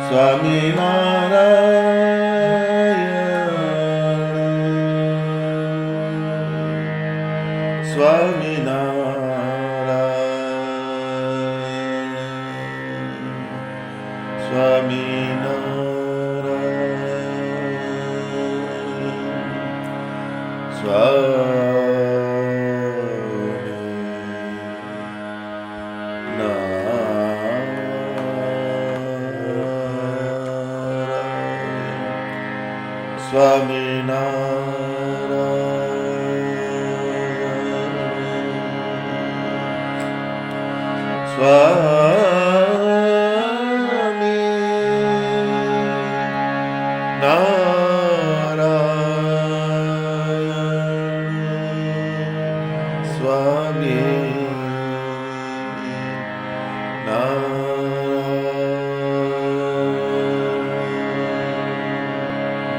સ્વામિનારાયણ સ્વામિનારાયણ સ્વામિનારાયણ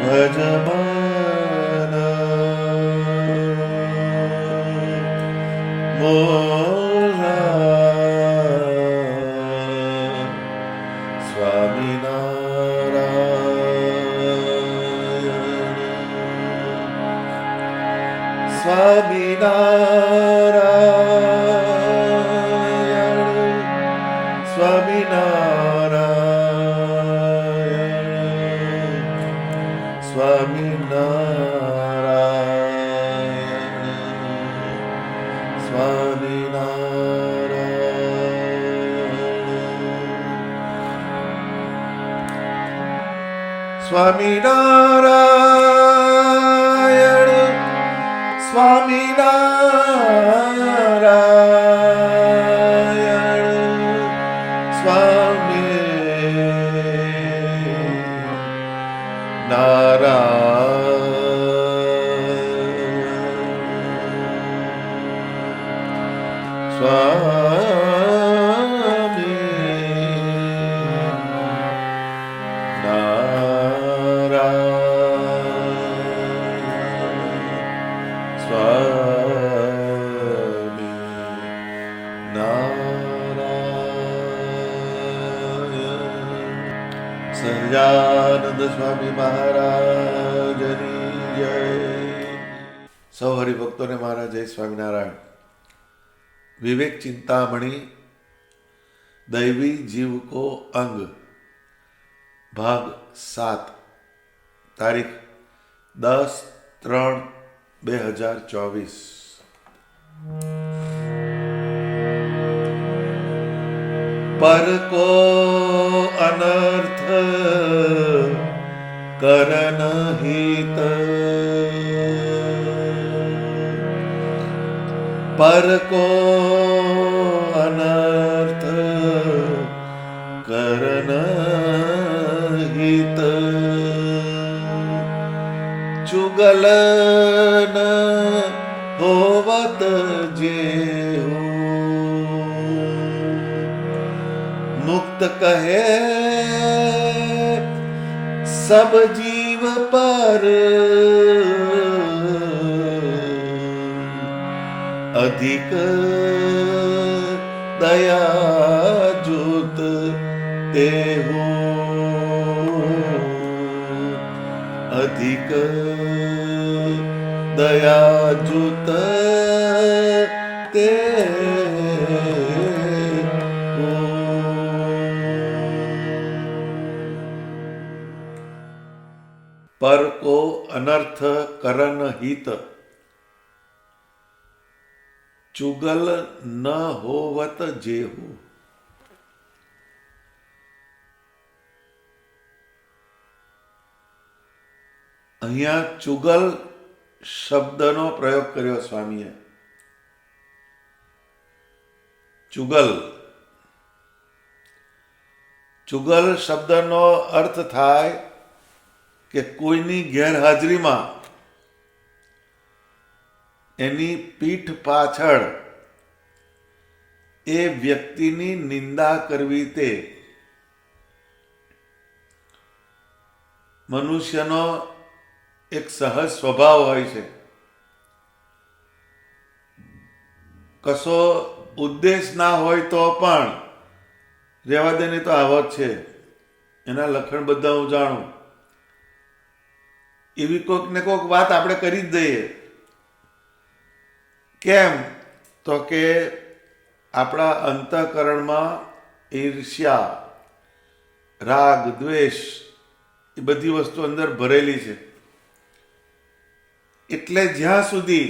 ભજમાન મોરા સ્વામિનારાયણ સ્વામિનારાયણ સ્વામિનારાયણ સ્વામિનારાયણ સ્વામિનારાયણ સ્વામિનારાયણ સહજાનંદ સ્વામી મહારાજની જય. સૌ હરિભક્તોને મારા જય સ્વામિનારાયણ. વિવેક ચિંતામણી દૈવી જીવ કો અંગ ભાગ 7 તારીખ 10/3/2024. પર કો અનર્થ કરન હિત, પર કો અનર્થ કરન હિત, ચુગલન હોવત જેહુ, મુક્ત કહે સબ જીવ પર, અધિક દયા જુત તેહુ, અધિક દયા જુત તેહુ. પર કો અનર્થ કરન હિત, ચુગલ ન હોવત જેહુ. અહીંયા ચુગલ શબ્દનો પ્રયોગ કર્યો સ્વામીએ. ચુગલ, ચુગલ શબ્દનો અર્થ થાય કે કોઈની ગેરહાજરીમાં એની પીઠ પાછળ એ વ્યક્તિની નિંદા કરવી તે મનુષ્યનો એક સહજ સ્વભાવ હોય છે. કશો ઉદ્દેશ ના હોય તો પણ રહેવા દેની તો આવો જ છે. એના લક્ષણ બધા હું જાણું. એવી કોઈક ને કોઈક વાત આપણે કરી જ દઈએ. કેમ? તો કે આપણા અંતઃકરણમાં ઈર્ષ્યા, રાગ, દ્વેષ એ બધી વસ્તુ અંદર ભરેલી છે. એટલે જ્યાં સુધી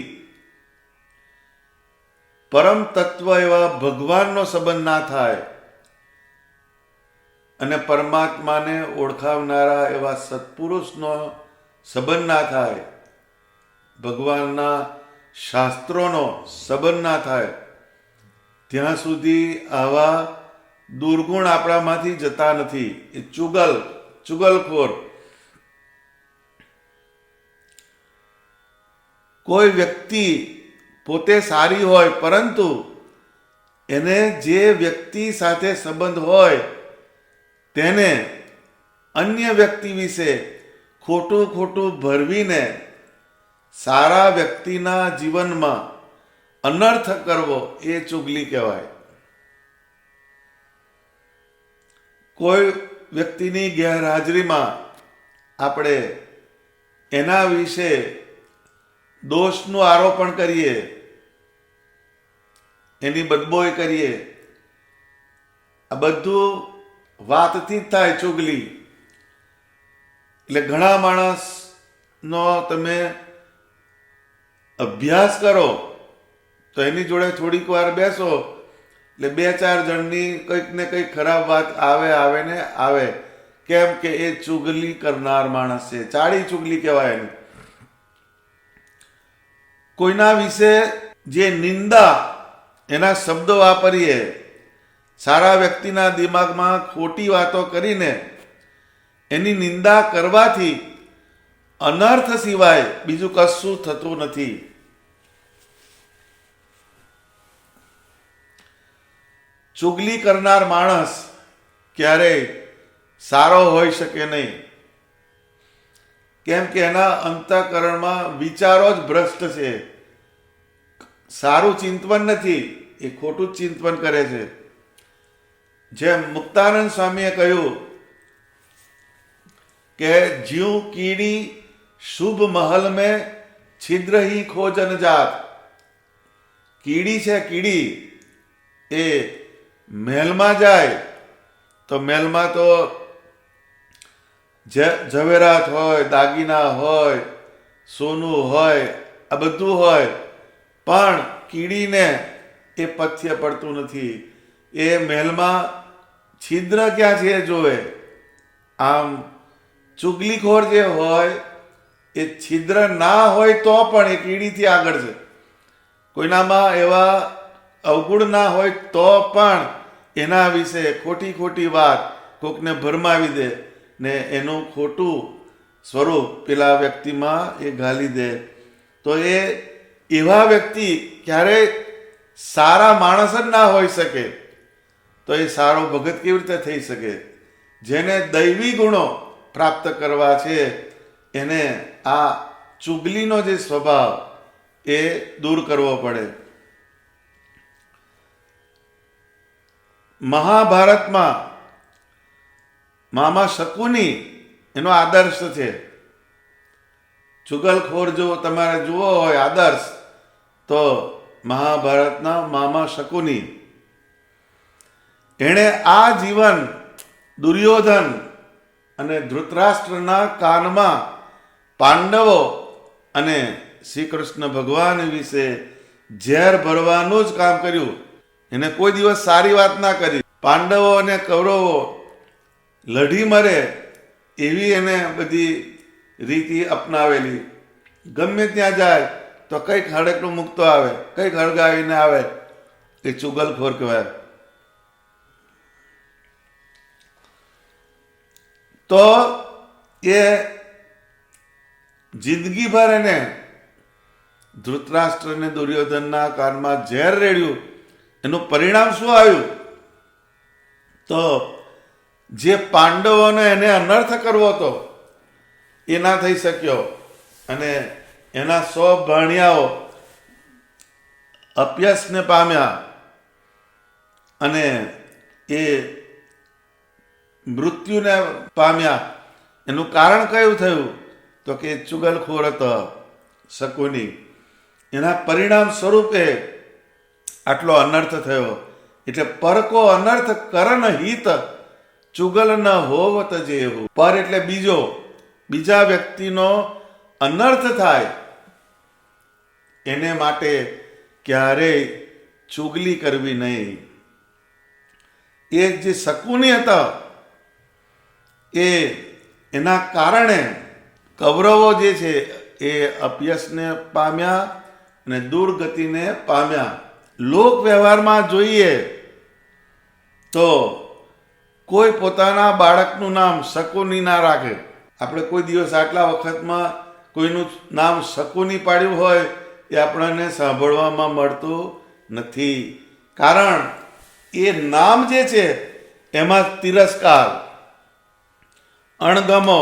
પરમ તત્વ એવા ભગવાનનો સંબંધ ના થાય અને પરમાત્માને ઓળખાવનારા એવા સત્પુરુષનો સંબંધ ના થાય, ભગવાનના શાસ્ત્રોનો સંબંધ ના થાય, ત્યાં સુધી આવા દુર્ગુણ આપણામાંથી જતા નથી. એ ચુગલખોર. કોઈ વ્યક્તિ પોતે સારી હોય, પરંતુ એને જે વ્યક્તિ સાથે સંબંધ હોય તેને અન્ય વ્યક્તિ વિશે ખોટું ભરવીને સારા વ્યક્તિના જીવનમાં અનર્થ કરવો, એ ચુગલી કહેવાય. કોઈ વ્યક્તિની ગેરહાજરીમાં આપણે એના વિશે દોષનું આરોપણ કરીએ, એની બદબોય કરીએ, આ બધું વાતથી જ થાય ચુગલી. એટલે ઘણા માણસનો તમે અભ્યાસ કરો તો એની જોડે થોડીક વાર બેસો એટલે 2-4 જણની કંઈક ને કંઈક ખરાબ વાત આવે. કેમ કે એ ચુગલી કરનાર માણસ છે. ચાડી ચુગલી કહેવાય એની. કોઈના વિશે જે નિંદા, એના શબ્દો વાપરીએ, સારા વ્યક્તિના દિમાગમાં ખોટી વાતો કરીને એની નિંદા કરવાથી અનર્થ સિવાય બીજું કશું થતું નથી. ચુગલી કરનાર માણસ ક્યારેય સારો હોઈ શકે નહીં. કેમ કે એના અંતઃકરણમાં વિચારો જ ભ્રષ્ટ છે. સારું ચિંતન નથી, એ ખોટું જ ચિંતન કરે છે. જેમ મુક્તાનંદ સ્વામીએ કહ્યું કે જીવ કીડી શુભ મહલ મેં છિદ્ર હી ખોજન જાત. કીડી છે, કીડી એ મહેલમાં જાય તો મહેલમાં તો ઝવેરાત હોય, દાગીના હોય, સોનું હોય, આ બધું હોય, પણ કીડીને એ પથ્ય પડતું નથી. એ મહેલમાં છિદ્ર ક્યાં છે એ જોવે. આમ ચુગલીખોર જે હોય એ છિદ્ર ના હોય તો પણ એ કીડીથી આગળ છે. કોઈનામાં એવા અવગુણ ના હોય તો પણ એના વિશે ખોટી વાત કોકને ભરમાવી દે ને એનું ખોટું સ્વરૂપ પેલા વ્યક્તિમાં એ ઘાલી દે. તો એ એવા વ્યક્તિ ક્યારેય સારા માણસ જ ના હોઈ શકે. તો એ સારો ભગત કેવી રીતે થઈ શકે? જેને દૈવી ગુણો પ્રાપ્ત કરવા છે એને આ ચુગલીનો જે સ્વભાવ એ દૂર કરવો પડે. મહાભારતમાં મામા શકુની એનો આદર્શ છે. ચુગલખોર જો તમારે જુઓ હોય આદર્શ, તો મહાભારતના મામા શકુની. એણે આ જીવન દુર્યોધન અને ધૃતરાષ્ટ્રના કાનમાં પાંડવો અને શ્રી કૃષ્ણ ભગવાન વિશે ઝેર ભરવાનું જ કામ કર્યું. એને કોઈ દિવસ સારી વાત ના કરી. પાંડવો અને કૌરવો લઢી મરે એવી એને બધી રીતિ અપનાવેલી. ગમે ત્યાં જાય તો કંઈક હડકનું મૂકતો આવે, કંઈક હળગાવીને આવે. એ ચુગલખોર કહેવાય. તો એ જિંદગીભર એને ધૃતરાષ્ટ્ર અને દુર્યોધનના કાનમાં ઝેર રેડ્યું. એનું પરિણામ શું આવ્યું? તો જે પાંડવોને એને અનર્થ કરવો હતો એ ના થઈ શક્યો અને એના 100 ભાણિયાઓ અપયશને પામ્યા અને એ મૃત્યુને પામ્યા. એનું કારણ કયું થયું? તો કે ચુગલખોર હતો શકુની. એના પરિણામ સ્વરૂપે આટલો અનર્થ થયો. એટલે પર કો અનર્થ કરન હિત ચુગલ ન હોવત જેવું. પર એટલે બીજા વ્યક્તિનો અનર્થ થાય એને માટે ક્યારેય ચુગલી કરવી નહીં. એ જે શકુની હતા એના કારણે કૌરવો જે છે એ અપયશને પામ્યા અને દુર્ગતિને પામ્યા. લોક વ્યવહારમાં જોઈએ તો કોઈ પોતાના બાળકનું નામ શકુની ના રાખે. આપણે કોઈ દિવસ આટલા વખતમાં કોઈનું નામ શકુની પાડ્યું હોય એ આપણને સાંભળવામાં મળતું નથી. કારણ એ નામ જે છે એમાં તિરસ્કાર, અણગમો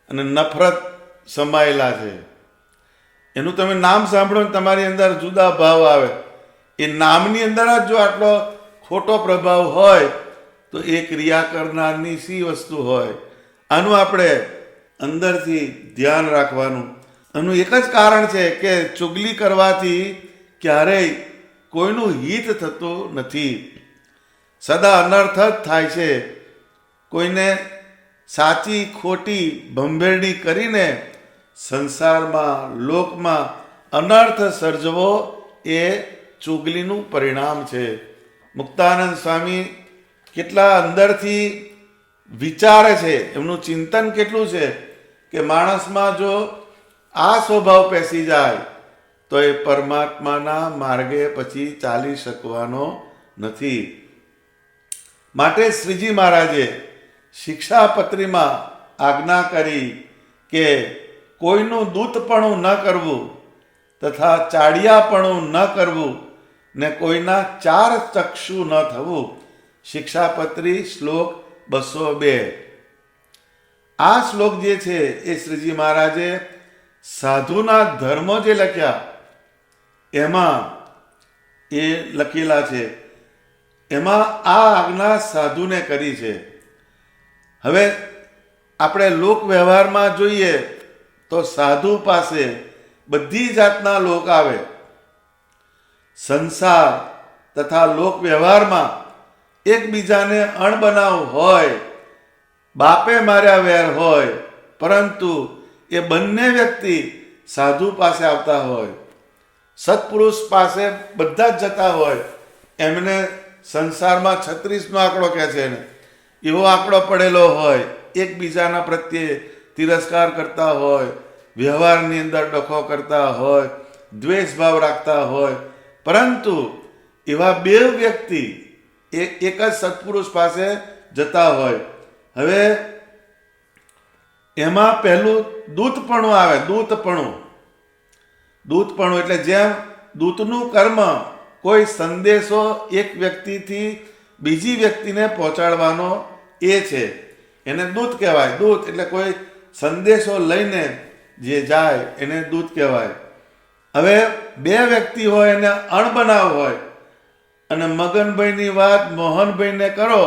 અને નફરત સમાયેલા છે. એનું તમે નામ સાંભળો ને તમારી અંદર જુદા ભાવ આવે. એ નામની અંદર જ જો આટલો ખોટો પ્રભાવ હોય તો એ ક્રિયા કરનારની શી વસ્તુ હોય? આનું આપણે અંદરથી ધ્યાન રાખવાનું. આનું એક જ કારણ છે કે ચુગલી કરવાથી ક્યારેય કોઈનું હિત થતું નથી, સદા અનર્થ જ થાય છે. કોઈને સાચી ખોટી ભંભેરણી કરીને સંસારમાં લોકમાં અનર્થ સર્જવો એ ચુગલીનું પરિણામ છે. મુક્તાનંદ સ્વામી કેટલા અંદરથી વિચારે છે, એમનું ચિંતન કેટલું છે કે માણસમાં જો આ સ્વભાવ પેસી જાય તો એ પરમાત્માના માર્ગે પછી ચાલી શકવાનો નથી. માટે શ્રીજી મહારાજે શિક્ષાપત્રીમાં આજ્ઞા કરી કે કોઈનું દૂતપણું ન કરવું તથા ચાડિયાપણું ન કરવું ને કોઈના ચાર ચક્ષુ ન થવું. શિક્ષાપત્રી શ્લોક 202. આ શ્લોક જે છે એ શ્રીજી મહારાજે સાધુના ધર્મો જે લખ્યા એમાં એ લખેલા છે. એમાં આ આજ્ઞા સાધુને કરી છે. હવે આપણે લોક વ્યવહારમાં જોઈએ તો સાધુ પાસે બધી જાતના લોક આવે. સંસાર તથા લોક વ્યવહારમાં એકબીજાને અણબનાવ હોય, બાપે માર્યા વેર હોય, પરંતુ એ બંને વ્યક્તિ સાધુ પાસે આવતા હોય, સત્પુરુષ પાસે બધા જ જતા હોય. એમને સંસારમાં 36નો આંકડો કહે છે ને, એવો આંકડો પડેલો હોય. એકબીજાના પ્રત્યે તિરસ્કાર કરતા હોય, વ્યવહારની અંદર ડખો કરતા હોય, દ્વેષ ભાવ રાખતા હોય, પરંતુ એવા બે વ્યક્તિ એક જ સત્પુરુષ પાસે જતા હોય. હવે એમાં પહેલું દૂતપણું આવે. દૂતપણું એટલે જેમ દૂતનું કર્મ કોઈ સંદેશો એક વ્યક્તિથી બીજી વ્યક્તિને પહોંચાડવાનો એ છે, એને દૂત કહેવાય. દૂત એટલે કોઈ સંદેશો લઈને જે જાય એને દૂત કહેવાય. હવે બે વ્યક્તિ હોય એને અણબનાવ હોય અને મગનભાઈની વાત મોહનભાઈને કરો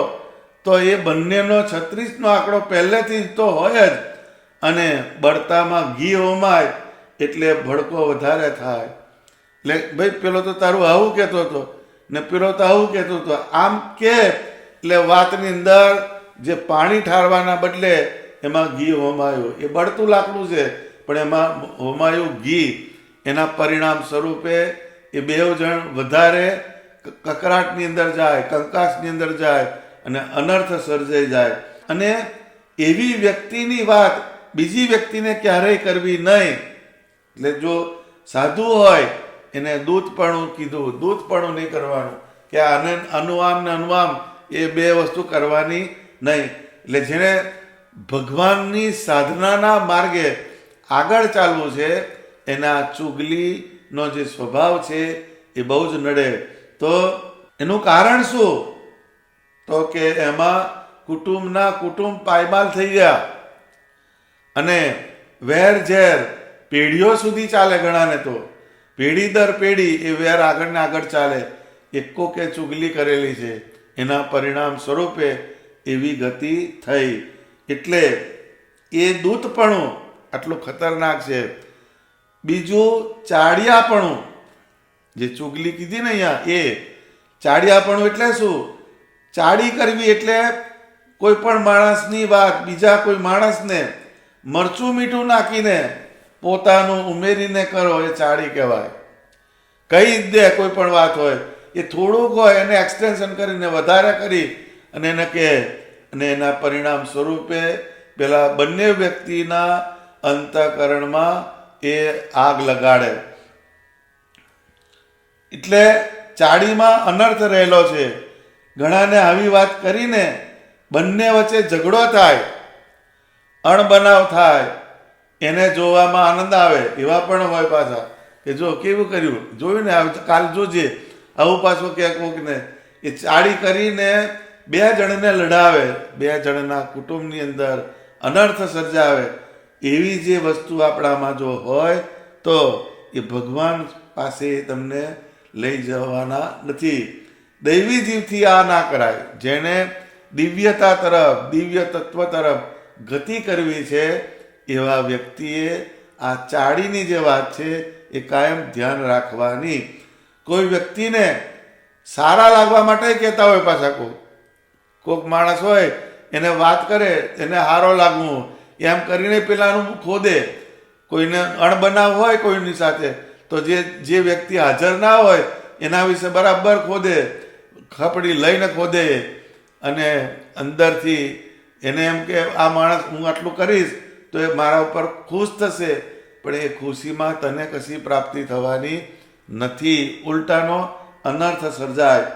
તો એ બંનેનો 36નો આંકડો પહેલેથી તો હોય જ, અને બળતામાં ઘી હોમાય એટલે ભડકો વધારે થાય. એટલે ભાઈ પેલો તો તારું આવું કહેતો હતો ને પેલો તો આવું કહેતો હતો, આમ કે એટલે વાતની અંદર જે પાણી ઠારવાના બદલે એમાં ઘી હોમાયું. એ બળતું લાકડું છે પણ એમાં હોમાયું ઘી. એના પરિણામ સ્વરૂપે એ બેવ જણ વધારે કકરાટની અંદર જાય, કંકાસની અંદર જાય અને અનર્થ સર્જાઈ જાય. અને એવી વ્યક્તિની વાત બીજી વ્યક્તિને ક્યારેય કરવી નહીં. એટલે જો સાધુ હોય એને દૂતપણું કીધું, દૂતપણું નહીં કરવાનું કે આને અનુવામ ને અનુવામ એ બે વસ્તુ કરવાની નહીં. એટલે જેને ભગવાનની સાધનાના માર્ગે આગળ ચાલવું છે એના ચુગલીનો જે સ્વભાવ છે એ બહુ જ નડે. તો એનું કારણ શું? તો કે એમાં કુટુંબ પાયમાલ થઈ ગયા અને વેર ઝેર પેઢીઓ સુધી ચાલે. ઘણાને તો પેઢી દર પેઢી એ વેર આગળ ને આગળ ચાલે. એકો કે ચુગલી કરેલી છે એના પરિણામ સ્વરૂપે એવી ગતિ થઈ. એટલે એ દૂતપણું આટલું ખતરનાક છે. બીજું ચાડિયાપણું, જે ચુગલી કીધી ને અહીંયા, એ ચાડિયાપણું એટલે શું? ચાડી કરવી એટલે કોઈ પણ માણસની વાત બીજા કોઈ માણસને મરચું મીઠું નાખીને પોતાનું ઉમેરીને કરો, એ ચાડી કહેવાય. કહી જ દે કોઈ પણ વાત હોય, એ થોડુંક હોય એને એક્સટેન્શન કરીને વધારે કરી અને એને કહે, અને એના પરિણામ સ્વરૂપે પેલા બંને વ્યક્તિના અંતઃકરણમાં એ આગ લગાડે. એટલે ચાડીમાં અનર્થ રહેલો છે. ઘણાને આવી વાત કરીને બંને વચ્ચે ઝઘડો થાય, અણબનાવ થાય, એને જોવામાં આનંદ આવે. એવા પણ હોય પાછા કે જો કેવું કર્યું, જોયું ને, કાલ જોજે આવું પાછું કે કોકને. એ ચાડી કરીને બે જણને લડાવે, બે જણના કુટુંબની અંદર અનર્થ સર્જાવે. એવી જે વસ્તુ આપણામાં જો હોય તો એ ભગવાન પાસે તમને લઈ જવાના નથી. દૈવી જીવથી આ ના કરાય. જેને દિવ્યતા તરફ, દિવ્ય તત્વ તરફ ગતિ કરવી છે એવા વ્યક્તિએ આ ચાડીની જે વાત છે એ કાયમ ધ્યાન રાખવાની. કોઈ વ્યક્તિને સારા લાગવા માટે કહેતા હોય, પાછા કોઈક માણસ હોય એને વાત કરે, એને સારો લાગવું એમ કરીને પેલાનું ખોદે. કોઈને અણબનાવ હોય કોઈની સાથે તો જે વ્યક્તિ હાજર ના હોય એના વિશે બરાબર ખોદે, ખપડી લઈને ખોદે, અને અંદરથી એને એમ કે આ માણસ હું આટલું કરીશ તો એ મારા ઉપર ખુશ થશે. પણ એ ખુશીમાં તને કશી પ્રાપ્તિ થવાની નથી, ઉલટાનો અનર્થ સર્જાય.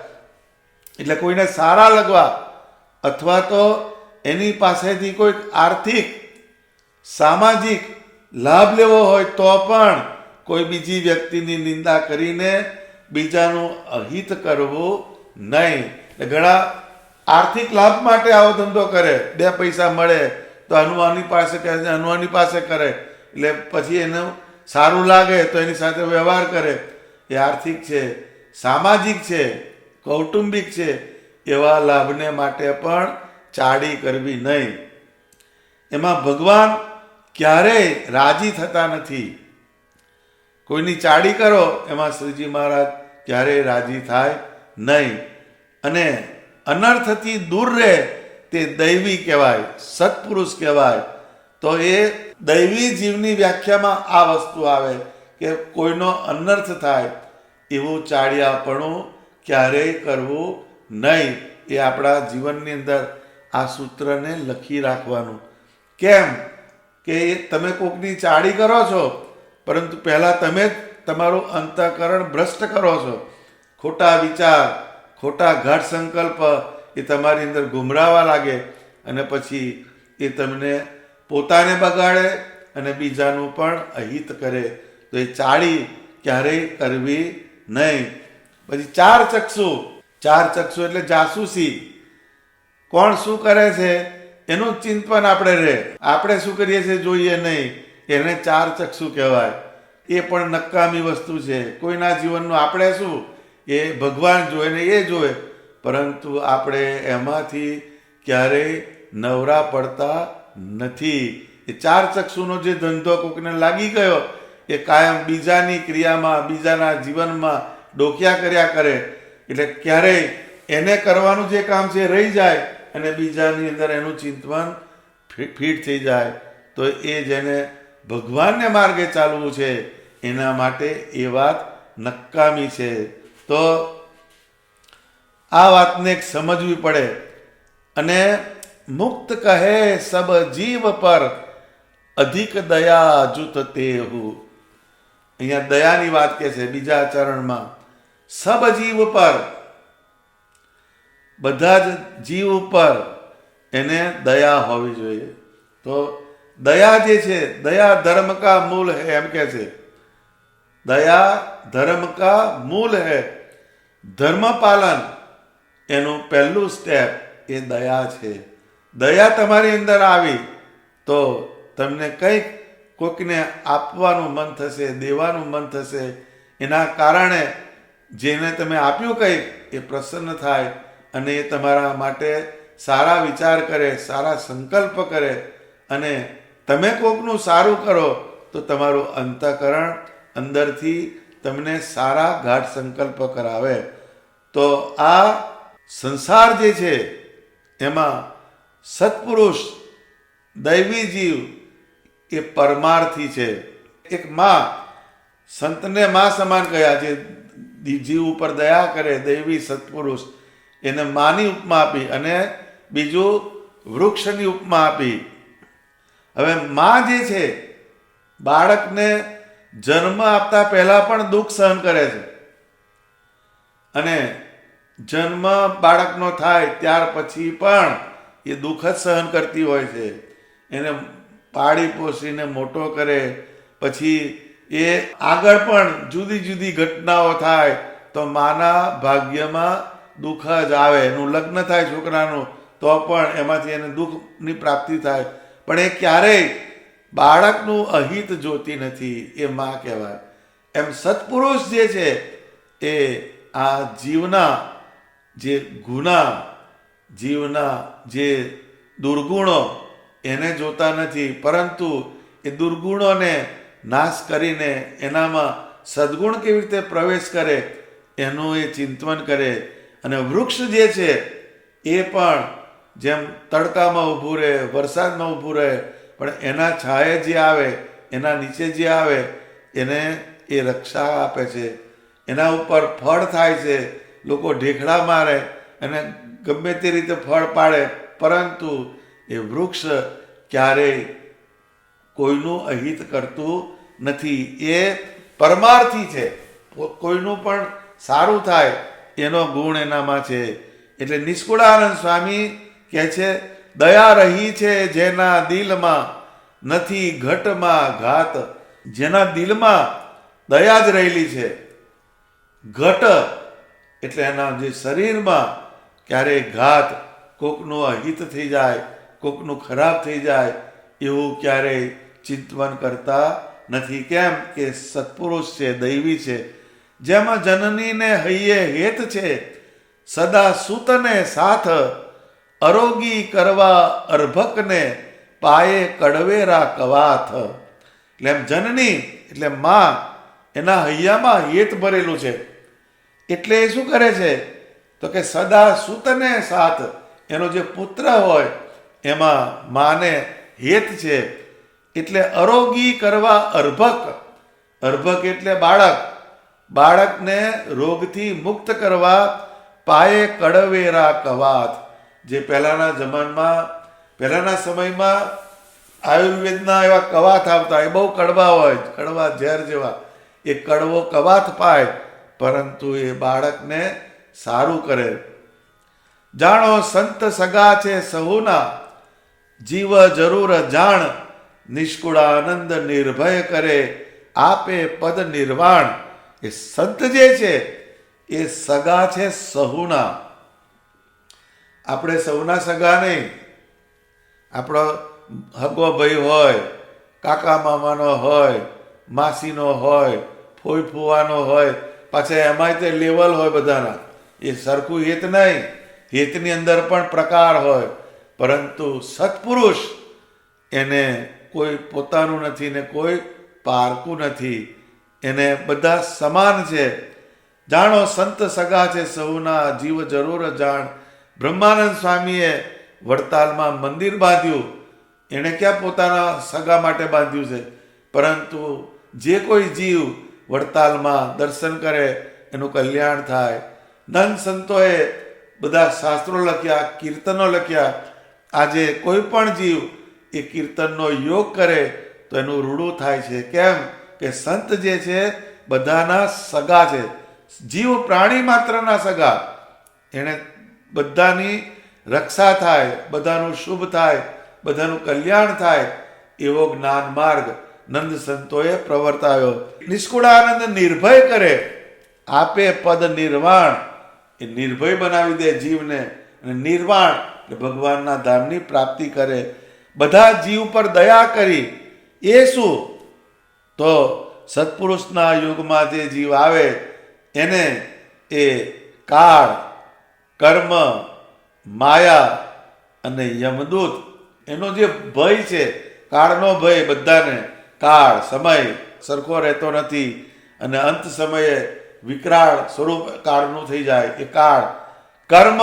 એટલે કોઈને સારા લગવા અથવા તો એની પાસેથી કોઈક આર્થિક સામાજિક લાભ લેવો હોય તો પણ કોઈ બીજી વ્યક્તિની નિંદા કરીને બીજાનું અહિત કરવું નહીં. ઘણા આર્થિક લાભ માટે આવો ધંધો કરે, બે પૈસા મળે તો આની પાસે કરે, આની પાસે કરે, એટલે પછી એનું સારું લાગે તો એની સાથે વ્યવહાર કરે. એ આર્થિક છે, સામાજિક છે, કૌટુંબિક છે, એવા લાભને માટે પણ ચાડી કરવી નહીં. એમાં ભગવાન ક્યારેય રાજી થતા નથી. કોઈની ચાડી કરો એમાં શ્રીજી મહારાજ ક્યારેય રાજી થાય નહીં. અને અનર્થથી દૂર રહે તે દૈવી કહેવાય, સત્પુરુષ કહેવાય. તો એ દૈવી જીવની વ્યાખ્યામાં આ વસ્તુ આવે કે કોઈનો અનર્થ થાય એવું ચાડિયાપણું ક્યારેય કરવું નહીં. એ આપણા જીવનની અંદર આ સૂત્રને લખી રાખવાનું. કેમ કે તમે કોકની ચાડી કરો છો, પરંતુ પહેલાં તમે જ તમારું અંતઃકરણ ભ્રષ્ટ કરો છો. ખોટા વિચાર, ખોટા ઘાટ સંકલ્પ એ તમારી અંદર ગુમરાવા લાગે, અને પછી એ તમને પોતાને બગાડે અને બીજાનું પણ અહિત કરે. તો એ ચાડી ક્યારેય કરવી નહીં. પછી ચાર ચક્ષુ એટલે જાસૂસી. કોણ શું કરે છે એનું ચિંતન આપણે રહે, આપણે શું કરીએ છીએ જોઈએ નહીં. એને ચાર ચક્ષુ કહેવાય. એ પણ નકામી વસ્તુ છે. કોઈના જીવનનું આપણે શું, એ ભગવાન જોવે ને એ જોવે, પરંતુ આપણે એમાંથી ક્યારેય નવરા પડતા નથી. એ ચાર ચક્ષુનો જે ધંધો કોકને લાગી ગયો એ કાયમ બીજાની ક્રિયામાં, બીજાના જીવનમાં ડોકિયા કર્યા કરે. એટલે ક્યારેય એને કરવાનું જે કામ છે રહી જાય અને બીજાની અંદર એનું ચિંતન ફીટ થઈ જાય. તો એ જેને ભગવાનને માર્ગે ચાલવું છે એના માટે એ વાત નકામી છે. તો આ વાતને સમજવી પડે. અને મુક્ત કહે સબ જીવ પર અધિક દયા જુત તેહુ. અહીંયા દયાની વાત કે છે બીજા ચરણમાં. સબ જીવ પર, બધા જ જીવ ઉપર એને દયા હોવી જોઈએ. તો દયા જે છે, દયા ધર્મ કા મૂલ હૈ એમ કે છે. દયા ધર્મ કા મૂલ હૈ. ધર્મ પાલન એનું પહેલું સ્ટેપ એ દયા છે. દયા તમારી અંદર આવી તો તમને કંઈક કોઈકને આપવાનું મન થશે, દેવાનું મન થશે. એના કારણે જેને તમે આપ્યું કંઈક એ પ્રસન્ન થાય અને એ તમારા માટે સારા વિચાર કરે, સારા સંકલ્પ કરે અને તમે કોકનું સારું કરો તો તમારું અંતઃકરણ અંદરથી તમને સારા ગાઢ સંકલ્પ કરાવે. તો આ સંસાર જે છે એમાં સત્પુરુષ, દૈવી જીવ એ પરમાર્થી છે. એક માં, સંતને માં સમાન કહ્યા, જે જીવ ઉપર દયા કરે, દૈવી સત્પુરુષ, એને માની ઉપમા આપી અને બીજું વૃક્ષની ઉપમા આપી. હવે માં જે છે બાળકને જન્મ આપતા પહેલા પણ દુઃખ સહન કરે છે અને જન્મ બાળકનો થાય ત્યાર પછી પણ એ દુઃખ જ સહન કરતી હોય છે. એને પાળી પોષીને મોટો કરે, પછી એ આગળ પણ જુદી જુદી ઘટનાઓ થાય તો માના ભાગ્યમાં દુઃખ જ આવે. એનું લગ્ન થાય છોકરાનું તો પણ એમાંથી એને દુઃખની પ્રાપ્તિ થાય, પણ એ ક્યારેય બાળકનું અહિત જોતી નથી. એ માં કહેવાય. એમ સત્પુરુષ જે છે એ આ જીવના જે ગુના, જીવના જે દુર્ગુણો એને જોતા નથી, પરંતુ એ દુર્ગુણોને નાશ કરીને એનામાં સદ્ગુણ કેવી રીતે પ્રવેશ કરે એનું એ ચિંતન કરે. અને વૃક્ષ જે છે એ પણ જેમ તડકામાં ઊભું રહે, વરસાદમાં ઊભું રહે, પણ એના છાયે જે આવે, એના નીચે જે આવે એને એ રક્ષા આપે છે. એના ઉપર ફળ થાય છે, લોકો ઢેખડા મારે અને ગમે તે રીતે ફળ પાડે, પરંતુ એ વૃક્ષ ક્યારેય કોઈનું અહિત કરતું નથી. એ પરમાર્થી છે, કોઈનું પણ સારું થાય એનો ગુણ એનામાં છે. એટલે નિષ્કુળાનંદ સ્વામી કહે છે, દયા રહી છે જેના દિલમાં, નથી ઘટમાં ઘાત. જેના દિલમાં દયા જ રહેલી છે, ઘટ એટલે એના જે શરીરમાં ક્યારેય ઘાત, કોકનું અહિત થઈ જાય, કોકનું ખરાબ થઈ જાય એવું ક્યારેય ચિંતન કરતા નથી. કેમ કે સત્પુરુષ છે, દૈવી છે. જેમાં જનનીને હૈયે હેત છે, સદા સૂતને સાથ, અરોગી કરવા અર્ભકને પાયે કડવેરા કવાથ. એટલે એમ જનની એટલે માં, એના હૈયામાં હેત ભરેલું છે. એટલે એ શું કરે છે તો કે સદા સૂતને સાથ, એનો જે પુત્ર હોય એમાં માને હેત છે. એટલે અરોગી કરવા અર્ભક, અર્ભક એટલે બાળક, બાળકને રોગથી મુક્ત કરવા પાયે કડવેરા કવાથ. જે પહેલાના જમાનમાં, પહેલાના સમયમાં આયુર્વેદના એવા કવાથ આવતા, એ બહુ કડવા હોય, કડવા ઝેર જેવા. એ કડવો કવાથ પાય, પરંતુ એ બાળકને સારું કરે. જાણો સંત સગા છે સહુના, જીવ જરૂર જાણ, નિષ્કુળાનંદ નિર્ભય કરે, આપે પદ નિર્વાણ. એ સંત જે છે એ સગા છે સહુના. આપણે સૌના સગા નહીં. આપણો હગો ભાઈ હોય, કાકા મામાનો હોય, માસીનો હોય, ફોઈ ફુવાનો હોય, પાછા એમાંય તે લેવલ હોય બધાના. એ સરખું હેત નહીં, હેતની અંદર પણ પ્રકાર હોય. પરંતુ સત્પુરુષ એને કોઈ પોતાનું નથી ને કોઈ પારકું નથી, એને બધા સમાન છે. જાણો સંત સગા છે સહુના, જીવ જરૂર જાણ. બ્રહ્માનંદ સ્વામીએ વડતાલમાં મંદિર બાંધ્યું, એણે ક્યાં પોતાના સગા માટે બાંધ્યું છે, પરંતુ જે કોઈ જીવ વડતાલમાં દર્શન કરે એનું કલ્યાણ થાય. નંદ સંતોએ બધા શાસ્ત્રો લખ્યા, કીર્તનો લખ્યા. આજે કોઈ પણ જીવ એ કીર્તનનો યોગ કરે તો એનું રૂડું થાય છે. કેમ કે સંત જે છે બધાના સગા છે, જીવ પ્રાણી માત્રના સગા. એને બધાની રક્ષા થાય, બધાનું શુભ થાય, બધાનું કલ્યાણ થાય એવો જ્ઞાન માર્ગ નંદ સંતોએ પ્રવર્તાવ્યો. નિષ્કુળાનંદ નિર્ભય કરે, આપે પદ નિર્વાણ. એ નિર્ભય બનાવી દે જીવને, અને નિર્વાણ એટલે ભગવાનના ધામની પ્રાપ્તિ કરે. બધા જીવ પર દયા કરી. એ શું તો સત્પુરુષના યુગમાં જે જીવ આવે એને એ કાળ, કર્મ, માયા અને યમદૂત એનો જે ભય છે, કાળનો ભય, બધાને કાળ સમય સરખો રહેતો નથી અને અંત સમયે વિકરાળ સ્વરૂપ કાળનું થઈ જાય. એ કાળ, કર્મ,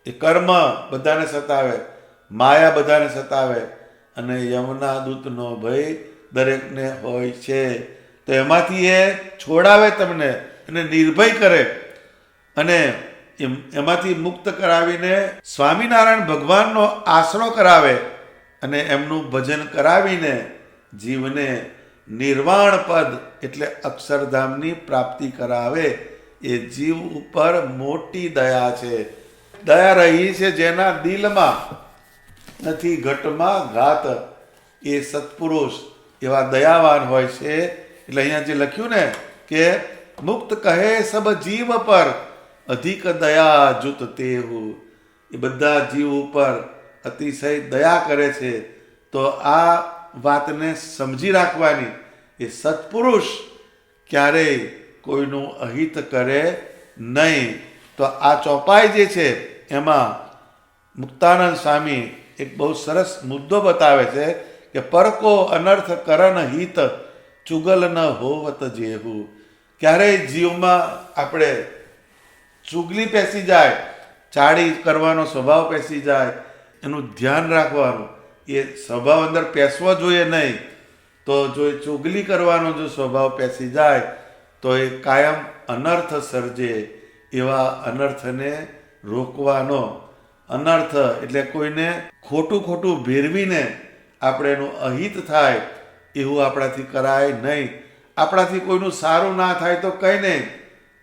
એ કર્મ બધાને સતાવે, માયા બધાને સતાવે અને યમના દૂતનો ભય દરેકને હોય છે. તો એમાંથી એ છોડાવે તમને અને નિર્ભય કરે અને એમાંથી મુક્ત કરાવીને સ્વામિનારાયણ ભગવાનનો આશરો કરાવે અને એમનું ભજન કરાવીને જીવને નિર્વાણ પદ એટલે અક્ષરધામની પ્રાપ્તિ કરાવે. એ જીવ ઉપર મોટી દયા છે. દયા રહી છે જેના દિલમાં, નથી ઘટમાં ઘાત. એ સત્પુરુષ એવા દયાવાન હોય છે. એટલે અહીંયા જે લખ્યું ને કે મુક્ત કહે સબ જીવ પર અધિક દયા જુત તેહુ, એ બધા જીવ ઉપર અતિશય દયા કરે છે. તો આ વાતને સમજી રાખવાની. એ સત્પુરુષ ક્યારેય કોઈનું અહિત કરે નહીં. તો આ ચોપાઈ જે છે એમાં મુક્તાનંદ સ્વામી એક બહુ સરસ મુદ્દો બતાવે છે કે પરકો અનર્થ કરન હિત ચુગલ ન હોવત જેવું. ક્યારેય જીવમાં આપણે ચુગલી પેસી જાય, ચાડી કરવાનો સ્વભાવ પેસી જાય, એનું ધ્યાન રાખવાનું. એ સ્વભાવ અંદર પેસવો જોઈએ નહીં. તો જો એ ચુગલી કરવાનો જો સ્વભાવ પેસી જાય તો એ કાયમ અનર્થ સર્જે. એવા અનર્થને રોકવાનો. અનર્થ એટલે કોઈને ખોટું ખોટું ભેરવીને આપણે એનું અહિત થાય એવું આપણાથી કરાય નહીં. આપણાથી કોઈનું સારું ના થાય તો કંઈ નહીં,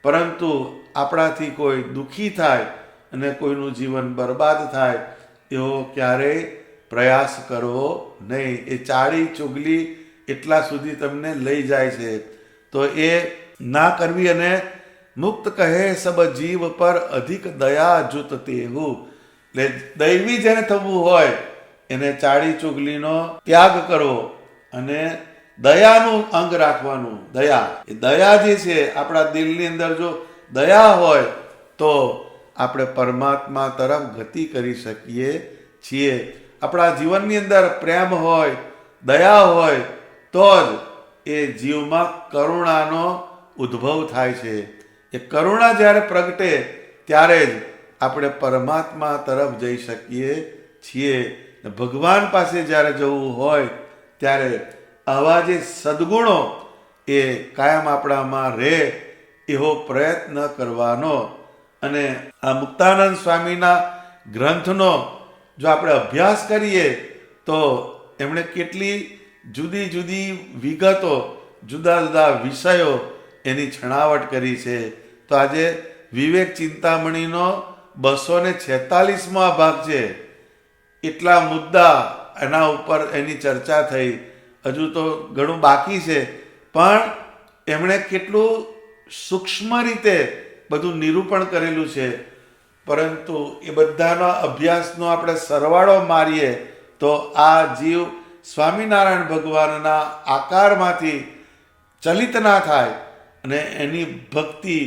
પરંતુ આપણાથી કોઈ દુઃખી થાય અને કોઈનું જીવન બરબાદ થાય એવો ક્યારેય પ્રયાસ કરવો નહીં. એ ચાડી ચુગલી એટલા સુધી તમને લઈ જાય છે. તો એ ના કરવી. અને મુક્ત કહે સબ જીવ પર અધિક દયા જુત તેહુ, એટલે દૈવી જેને થવું હોય એને ચાડી ચુગલીનો ત્યાગ કરવો અને દયાનું અંગ રાખવાનું. દયા, એ દયા જે છે આપણા દિલની અંદર જો દયા હોય તો આપણે પરમાત્મા તરફ ગતિ કરી શકીએ છીએ. આપણા જીવનની અંદર પ્રેમ હોય, દયા હોય તો જ એ જીવમાં કરુણાનો ઉદ્ભવ થાય છે. એ કરુણા જ્યારે પ્રગટે ત્યારે જ આપણે પરમાત્મા તરફ જઈ શકીએ છીએ. ભગવાન પાસે જ્યારે જવું હોય ત્યારે આવા જે સદ્ગુણો એ કાયમ આપણામાં રહે એવો પ્રયત્ન કરવાનો. અને આ મુક્તાનંદ સ્વામીના ગ્રંથનો જો આપણે અભ્યાસ કરીએ તો એમણે કેટલી જુદી જુદી વિગતો, જુદા જુદા વિષયો એની છણાવટ કરી છે. તો આજે વિવેક ચિંતામણીનો 246મો આ ભાગ છે. એટલા મુદ્દા એના ઉપર એની ચર્ચા થઈ. હજુ તો ઘણું બાકી છે, પણ એમણે કેટલું સૂક્ષ્મ રીતે બધું નિરૂપણ કરેલું છે. પરંતુ એ બધાનો અભ્યાસનો આપણે સરવાળો મારીએ તો આ જીવ સ્વામિનારાયણ ભગવાનના આકારમાંથી ચલિત ના થાય અને એની ભક્તિ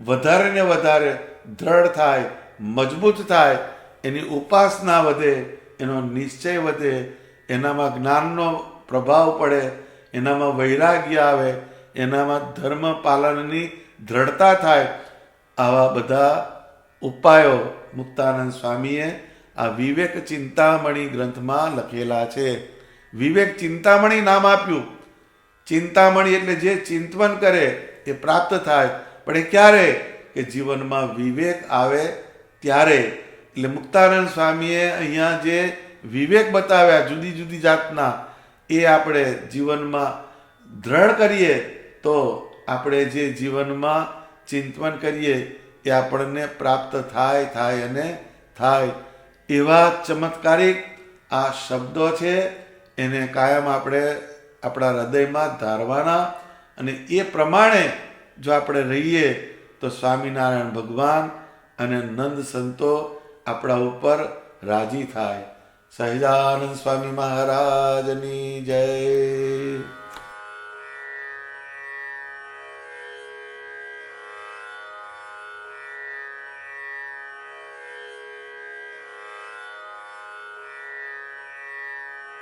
વધારે ને વધારે દ્રઢ થાય, મજબૂત થાય, એની ઉપાસના વધે, એનો નિશ્ચય વધે, એનામાં જ્ઞાનનો પ્રભાવ પડે, એનામાં વૈરાગ્ય આવે, એનામાં ધર્મ પાલનની દ્રઢતા થાય. આવા બધા ઉપાયો મુક્તાનંદ સ્વામીએ આ વિવેક ચિંતામણી ગ્રંથમાં લખેલા છે. વિવેક ચિંતામણી નામ આપ્યું. ચિંતામણી એટલે જે ચિંતવન કરે એ પ્રાપ્ત થાય. પણ એ ક્યારે? કે જીવનમાં વિવેક આવે ત્યારે. એટલે મુક્તાનંદ સ્વામીએ અહીંયા જે વિવેક બતાવ્યા જુદી જુદી જાતના, એ આપણે જીવનમાં દ્રઢ કરીએ તો આપણે જે જીવનમાં ચિંતવન કરીએ એ આપણને પ્રાપ્ત થાય અને થાય. એવા ચમત્કારિક આ શબ્દો છે, એને કાયમ આપણે આપણા હૃદયમાં ધારવાના. અને એ પ્રમાણે જો આપણે રહીએ તો સ્વામિનારાયણ ભગવાન અને નંદ સંતો આપણા ઉપર રાજી થાય. સહજાનંદ સ્વામી મહારાજની જય.